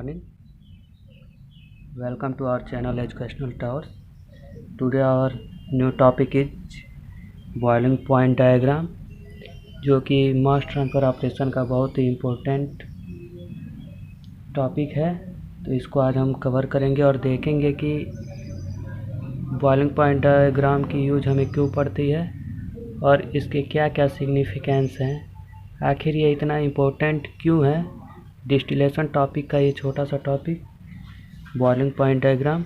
morning. Welcome to our channel Educational Towers. Today our new topic is boiling point diagram, जो कि मास transfer operation का बहुत ही important topic है। तो इसको आज हम कवर करेंगे और देखेंगे कि बॉइलिंग पॉइंट डायग्राम की यूज हमें क्यों पड़ती है और इसके क्या क्या सिग्निफिकेंस हैं, आखिर ये इतना इम्पोर्टेंट क्यों है। डिस्टिलेशन टॉपिक का ये छोटा सा टॉपिक बॉइलिंग पॉइंट डायग्राम।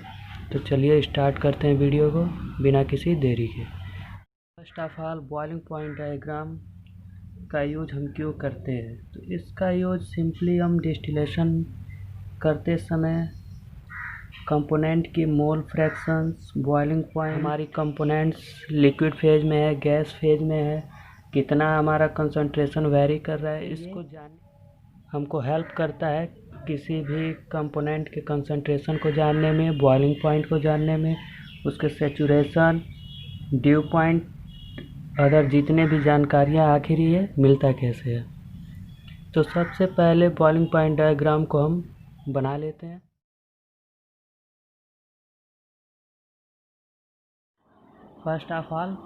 तो चलिए स्टार्ट करते हैं वीडियो को बिना किसी देरी के। First of all, boiling point diagram का यूज हम क्यों करते हैं? तो इसका यूज सिंपली हम डिस्टिलेशन करते समय कंपोनेंट की मोल फ्रैक्शंस, बॉइलिंग पॉइंट, हमारी कंपोनेंट्स लिक्विड फेज में है, गैस फेज में है, कितना हमारा कंसंट्रेशन वेरी कर रहा है, इसको जानने हमको हेल्प करता है। किसी भी कंपोनेंट के कंसंट्रेशन को जानने में, बॉइलिंग पॉइंट को जानने में, उसके सैचुरेशन, ड्यू पॉइंट, अदर जितने भी जानकारियाँ आखिर ये मिलता कैसे है। तो सबसे पहले बॉइलिंग पॉइंट डायग्राम को हम बना लेते हैं। First of all,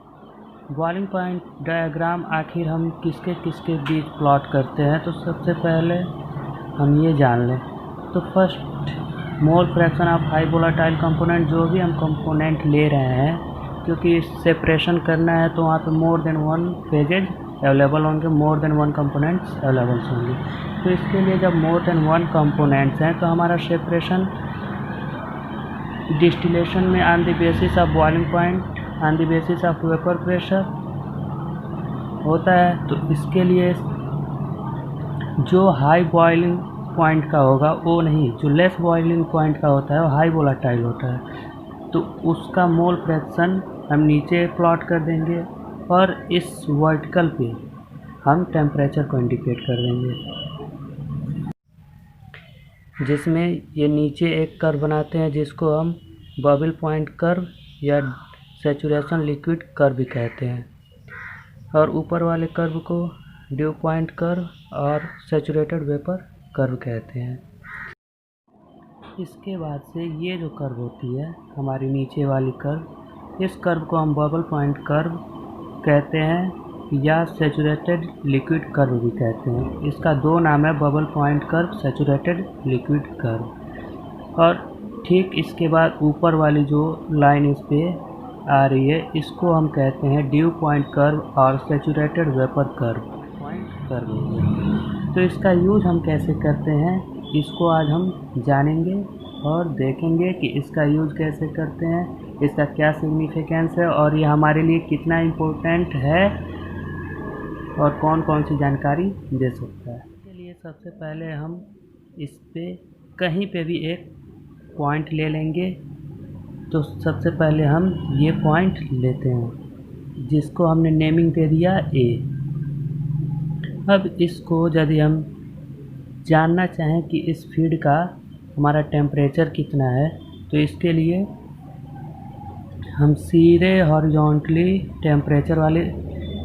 boiling point diagram आखिर हम किसके किसके बीच प्लॉट करते हैं, तो सबसे पहले हम ये जान लें। तो first, mole fraction of high volatile component, जो भी हम कंपोनेंट ले रहे हैं, क्योंकि सेपरेशन करना है तो वहाँ पे more than one phases available होंगे, more than one components available होंगे। तो इसके लिए जब मोर देन वन कंपोनेंट्स हैं तो हमारा सेपरेशन डिस्टिलेशन में on the basis of boiling point, on the basis of vapour pressure होता है। तो इसके लिए जो हाई बॉइलिंग पॉइंट का होगा वो नहीं, जो लेस बॉइलिंग पॉइंट का होता है वो हाई वोलेटाइल होता है। तो उसका मोल फ्रैक्शन हम नीचे प्लॉट कर देंगे और इस वर्टिकल पे हम टेम्परेचर को इंडिकेट कर देंगे, जिसमें ये नीचे एक कर्व बनाते हैं जिसको हम बबल पॉइंट कर्व या सैचुरेशन लिक्विड कर्व भी कहते हैं, और ऊपर वाले कर्व को ड्यू पॉइंट कर्व और सैचुरेटेड वेपर कर्व कहते हैं। इसके बाद से ये जो कर्व होती है हमारी नीचे वाली कर्व, इस कर्व को हम बबल पॉइंट कर्व कहते हैं या सैचुरेटेड लिक्विड कर्व भी कहते हैं। इसका दो नाम है, bubble point curve, saturated liquid curve. और ठीक इसके बाद ऊपर वाली जो लाइन इस पर आ रही है इसको हम कहते हैं ड्यू पॉइंट कर्व और saturated vapour curve point curve. तो इसका यूज हम कैसे करते हैं इसको आज हम जानेंगे और देखेंगे कि इसका यूज कैसे करते हैं, इसका क्या सिग्निफिकेंस है और ये हमारे लिए कितना इम्पोर्टेंट है और कौन कौन सी जानकारी दे सकता है। इसके लिए सबसे पहले हम इस पे कहीं पे भी एक पॉइंट ले लेंगे। तो सबसे पहले हम ये पॉइंट लेते हैं जिसको हमने नेमिंग दे दिया ए। अब इसको यदि हम जानना चाहें कि इस फीड का हमारा टेम्परेचर कितना है, तो इसके लिए हम सीधे हॉरिजॉन्टली टेम्परेचर वाले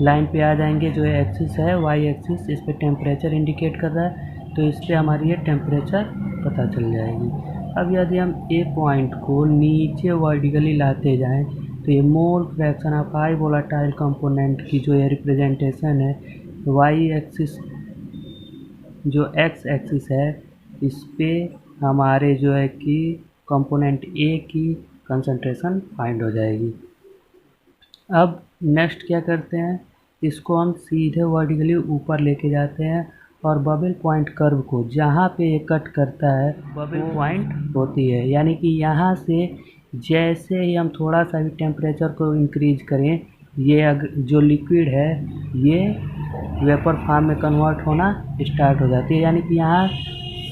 लाइन पे आ जाएंगे। जो एक्सिस है वाई एक्सिस, इस पे टेम्परेचर इंडिकेट कर रहा है, तो इस पे हमारी ये टेम्परेचर पता चल जाएगी। अब यदि हम ए पॉइंट को नीचे वर्टिकली लाते जाएं तो ये mole fraction of high volatile component की जो ये रिप्रेजेंटेशन है, वाई एक्सिस जो एक्स एक्सिस है, इस पे हमारे जो है कि कंपोनेंट ए की कंसंट्रेशन फाइंड हो जाएगी। अब नेक्स्ट क्या करते हैं, इसको हम सीधे वर्टिकली ऊपर लेके जाते हैं और बबल पॉइंट कर्व को जहाँ पे ये कट करता है बबल पॉइंट होती है, यानी कि यहाँ से जैसे ही हम थोड़ा सा भी टेम्परेचर को इंक्रीज करें, ये जो लिक्विड है ये वेपर फॉर्म में कन्वर्ट होना स्टार्ट हो जाती है। यानी कि यहाँ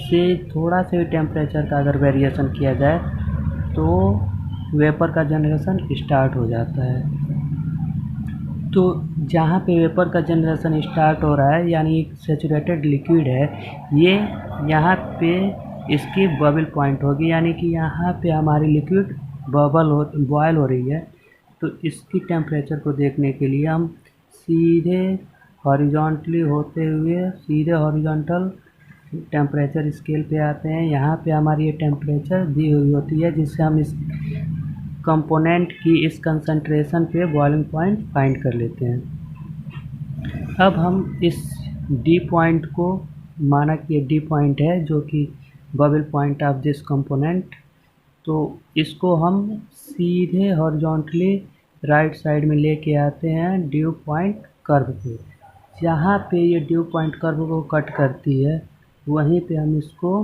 से थोड़ा से भी टेम्परेचर का अगर वेरिएशन किया जाए तो वेपर का जनरेशन स्टार्ट हो जाता है। तो जहाँ पे वेपर का जनरेशन स्टार्ट हो रहा है यानी सैचुरेटेड लिक्विड है, ये यहाँ पे इसकी बबल पॉइंट होगी, यानी कि यहाँ पे हमारी लिक्विड बॉयल हो रही है। तो इसकी टेम्परेचर को देखने के लिए हम सीधे हॉरिजॉन्टली होते हुए सीधे हॉरिजॉन्टल टेम्परेचर स्केल पे आते हैं। यहाँ पे हमारी ये टेम्परेचर दी हुई होती है, जिससे हम इस कंपोनेंट की इस कंसंट्रेशन पे बॉइलिंग पॉइंट फाइंड कर लेते हैं। अब हम इस डी पॉइंट को, माना कि ये डी पॉइंट है जो कि bubble point of this component, तो इसको हम सीधे हॉरिजॉन्टली राइट साइड में लेके आते हैं ड्यू पॉइंट कर्व पे। जहाँ पे ये ड्यू पॉइंट कर्व को कट करती है वहीं पे हम इसको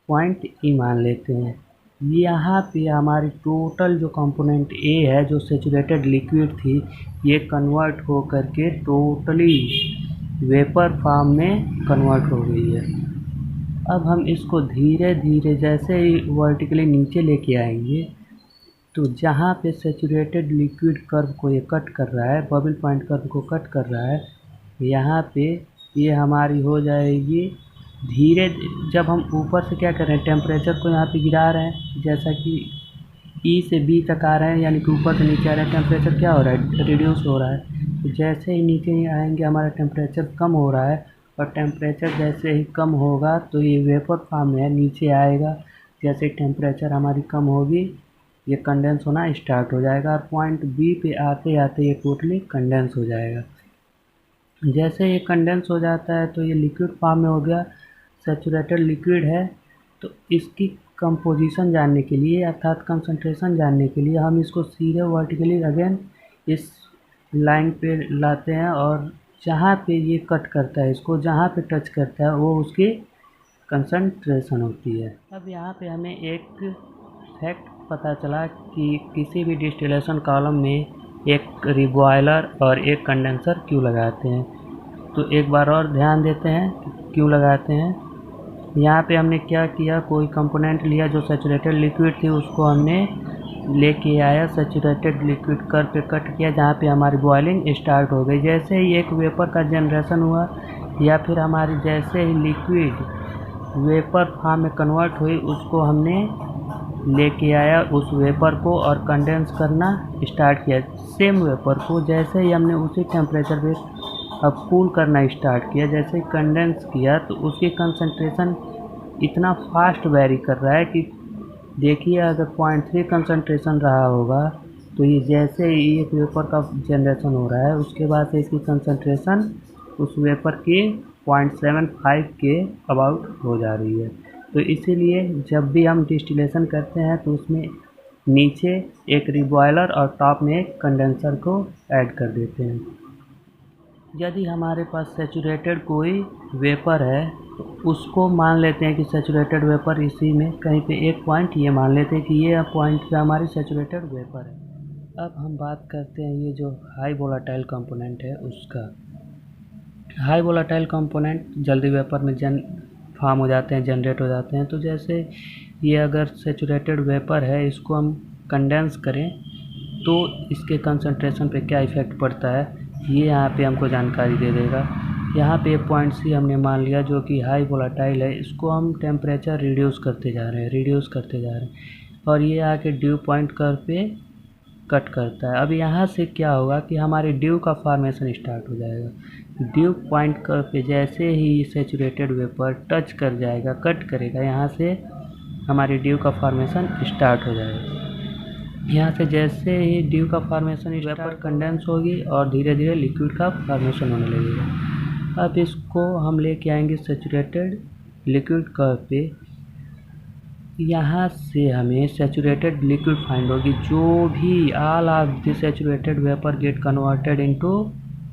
पॉइंट ई मान लेते हैं। यहाँ पे हमारी टोटल जो कंपोनेंट ए है, जो सेचुरेटेड लिक्विड थी, ये कन्वर्ट हो करके टोटली वेपर फॉर्म में कन्वर्ट हो गई है। अब हम इसको धीरे धीरे जैसे ही वर्टिकली नीचे लेके आएंगे, तो जहाँ पे सेचुरेटेड लिक्विड कर्व को ये कट कर रहा है, बबल पॉइंट कर्व को कट कर रहा है, यहाँ पे ये हमारी हो जाएगी धीरे। जब हम ऊपर से क्या कर रहे हैं, टेम्परेचर को यहाँ पे गिरा रहे हैं, जैसा कि ई से बी तक आ रहे हैं, यानी कि ऊपर से नीचे आ रहे हैं, टेम्परेचर क्या हो रहा है, रिड्यूस हो रहा है। तो जैसे ही नीचे आएंगे हमारा टेम्परेचर कम हो रहा है, और टेम्परेचर जैसे ही कम होगा तो ये वेपर फॉर्म में नीचे आएगा। जैसे टेम्परेचर हमारी कम होगी, ये कंडेंस होना स्टार्ट हो जाएगा, और पॉइंट बी पे आते आते ये टोटली कंडेंस हो जाएगा। जैसे ये कंडेंस हो जाता है तो ये लिक्विड फॉर्म में हो गया, सैचुरेटेड लिक्विड है। तो इसकी कंपोजिशन जानने के लिए, अर्थात कंसंट्रेशन जानने के लिए, हम इसको सीधे वर्टिकली अगेन इस लाइन पे लाते हैं, और जहाँ पे ये कट करता है, इसको जहाँ पे टच करता है वो उसकी कंसंट्रेशन होती है। अब यहाँ पे हमें एक फैक्ट पता चला कि किसी भी डिस्टिलेशन कॉलम में एक रिबॉयलर और एक कंडेंसर क्यों लगाते हैं। तो एक बार और ध्यान देते हैं कि क्यों लगाते हैं। यहाँ पे हमने क्या किया, कोई कंपोनेंट लिया जो सैचुरेटेड लिक्विड थी, उसको हमने लेके आया सैचुरेटेड लिक्विड कर्व पे कट किया, जहाँ पे हमारी बॉइलिंग स्टार्ट हो गई। जैसे ही एक वेपर का जनरेशन हुआ, या फिर हमारी जैसे ही लिक्विड वेपर फॉर्म में कन्वर्ट हुई, उसको हमने लेके आया उस वेपर को और कंडेंस करना स्टार्ट किया। सेम वेपर को जैसे ही हमने उसी टेम्परेचर पे अब कूल करना स्टार्ट किया, जैसे ही कंडेंस किया तो उसकी कंसंट्रेशन इतना फास्ट वेरी कर रहा है कि देखिए, अगर 0.3 कंसंट्रेशन रहा होगा तो ये जैसे ही एक वेपर का जनरेशन हो रहा है, उसके बाद से इसकी कंसंट्रेशन उस वेपर के 0.75 के अबाउट हो जा रही है। तो इसीलिए जब भी हम डिस्टिलेशन करते हैं तो उसमें नीचे एक रिबॉयलर और टॉप में एक कंडेंसर को ऐड कर देते हैं। यदि हमारे पास सैचुरेटेड कोई वेपर है तो उसको मान लेते हैं कि सैचुरेटेड वेपर, इसी में कहीं पे एक पॉइंट ये मान लेते हैं कि ये पॉइंट पे हमारी सैचुरेटेड वेपर है। अब हम बात करते हैं ये जो हाई वोलेटाइल कंपोनेंट है उसका। हाई वोलेटाइल कंपोनेंट जल्दी वेपर में फॉर्म हो जाते हैं, जनरेट हो जाते हैं। तो जैसे ये अगर सैचुरेटेड वेपर है, इसको हम कंडेंस करें तो इसके कंसंट्रेशन पे क्या इफ़ेक्ट पड़ता है, ये यहाँ पे हमको जानकारी दे देगा। यहाँ पे पॉइंट सी हमने मान लिया जो कि हाई वोलेटाइल है, इसको हम टेम्परेचर रिड्यूस करते जा रहे हैं, और ये आके ड्यू पॉइंट कर्व पे कट करता है। अब यहाँ से क्या होगा कि हमारे ड्यू का फॉर्मेशन स्टार्ट हो जाएगा। ड्यू पॉइंट कर्व पे जैसे ही सैचुरेटेड वेपर टच कर जाएगा, कट करेगा, यहाँ से हमारी ड्यू का फॉर्मेशन स्टार्ट हो जाएगा। यहाँ से जैसे ही ड्यू का फॉर्मेशन, वेपर कंडेंस होगी और धीरे धीरे लिक्विड का फॉर्मेशन होने लगेगा। अब इसको हम लेके आएंगे सैचुरेटेड लिक्विड कर्व पे। यहाँ से हमें सैचुरेटेड लिक्विड फाइंड होगी। जो भी all of the saturated vapour get converted into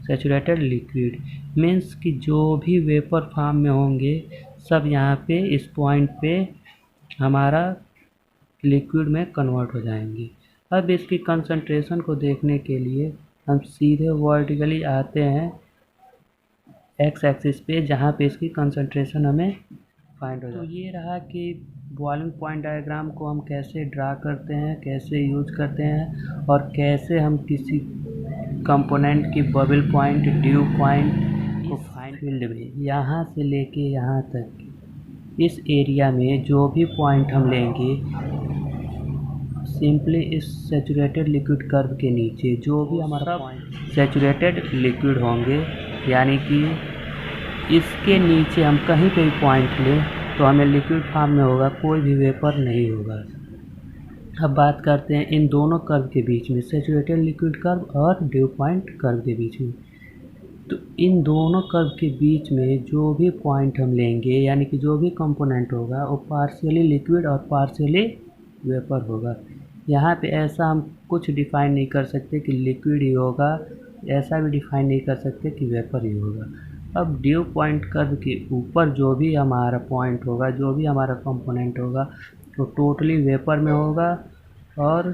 saturated liquid, means कि जो भी वेपर फॉर्म में होंगे सब यहाँ पे इस पॉइंट पे हमारा लिक्विड में कन्वर्ट हो जाएंगे। अब इसकी कंसंट्रेशन को देखने के लिए हम सीधे वर्टिकली आते हैं एक्स एक्सिस पे, जहाँ पे इसकी कंसंट्रेशन हमें फाइंड हो जाए। तो ये रहा कि बॉइलिंग पॉइंट डायग्राम को हम कैसे ड्रा करते हैं, कैसे यूज करते हैं, और कैसे हम किसी कंपोनेंट की बबल पॉइंट, ड्यू पॉइंट को फाइंड फील्ड में यहाँ से लेके यहाँ तक इस एरिया में जो भी पॉइंट हम लेंगे, सिंपली इस सैचुरेटेड लिक्विड कर्व के नीचे जो भी हमारा पॉइंट सैचुरेटेड लिक्विड होंगे, यानी कि इसके नीचे हम कहीं पे भी पॉइंट लें तो हमें लिक्विड फॉर्म में होगा, कोई भी वेपर नहीं होगा। अब बात करते हैं इन दोनों कर्व के बीच में, सैचुरेटेड लिक्विड कर्व और ड्यू पॉइंट कर्व के बीच में। तो इन दोनों कर्व के बीच में जो भी पॉइंट हम लेंगे, यानी कि जो भी कंपोनेंट होगा वो पार्शियली लिक्विड और पार्शियली वेपर होगा। यहाँ पे ऐसा हम कुछ डिफाइन नहीं कर सकते कि लिक्विड ही होगा, ऐसा भी डिफाइन नहीं कर सकते कि वेपर ही होगा। अब ड्यू पॉइंट कर्व के ऊपर जो भी हमारा पॉइंट होगा, जो भी हमारा कंपोनेंट होगा, तो टोटली वेपर में होगा और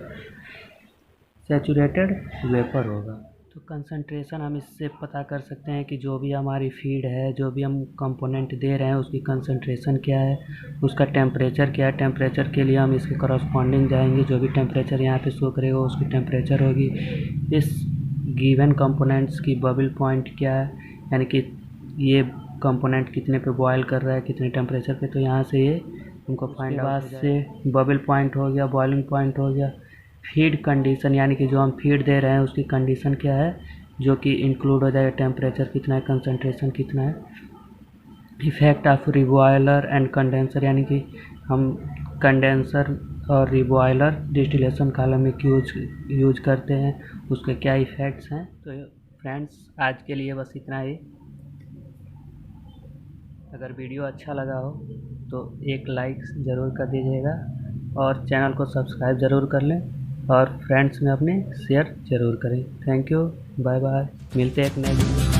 सैचुरेटेड वेपर होगा। तो कंसंट्रेशन हम इससे पता कर सकते हैं कि जो भी हमारी फीड है, जो भी हम कंपोनेंट दे रहे हैं उसकी कंसंट्रेशन क्या है, उसका टेम्परेचर क्या है। टेम्परेचर के लिए हम इसके करस्पॉन्डिंग जाएंगे, जो भी टेम्परेचर यहाँ पे शो करेगा उसकी टेम्परेचर होगी। इस गिवन कंपोनेंट्स की बबल पॉइंट क्या है, यानी कि ये कंपोनेंट कितने पे बॉयल कर रहा है, कितने टेम्परेचर पे, तो यहाँ से ये हमको फाइंड आउट से बबल पॉइंट हो गया, बॉइलिंग पॉइंट हो गया। फीड कंडीशन, यानी कि जो हम फीड दे रहे हैं उसकी कंडीशन क्या है, जो कि इंक्लूड हो जाएगा टेम्परेचर कितना है, कंसंट्रेशन कितना है। इफेक्ट ऑफ रिबॉयलर एंड कंडेंसर, यानी कि हम कंडेंसर और रिबॉयलर डिस्टिलेशन कॉलम में यूज करते हैं, उसके क्या इफ़ेक्ट्स हैं। तो फ्रेंड्स आज के लिए बस इतना ही। अगर वीडियो अच्छा लगा हो तो एक लाइक ज़रूर कर दीजिएगा और चैनल को सब्सक्राइब ज़रूर कर लें और फ्रेंड्स में अपने शेयर ज़रूर करें। थैंक यू, बाय बाय, मिलते हैं एक नए वीडियो।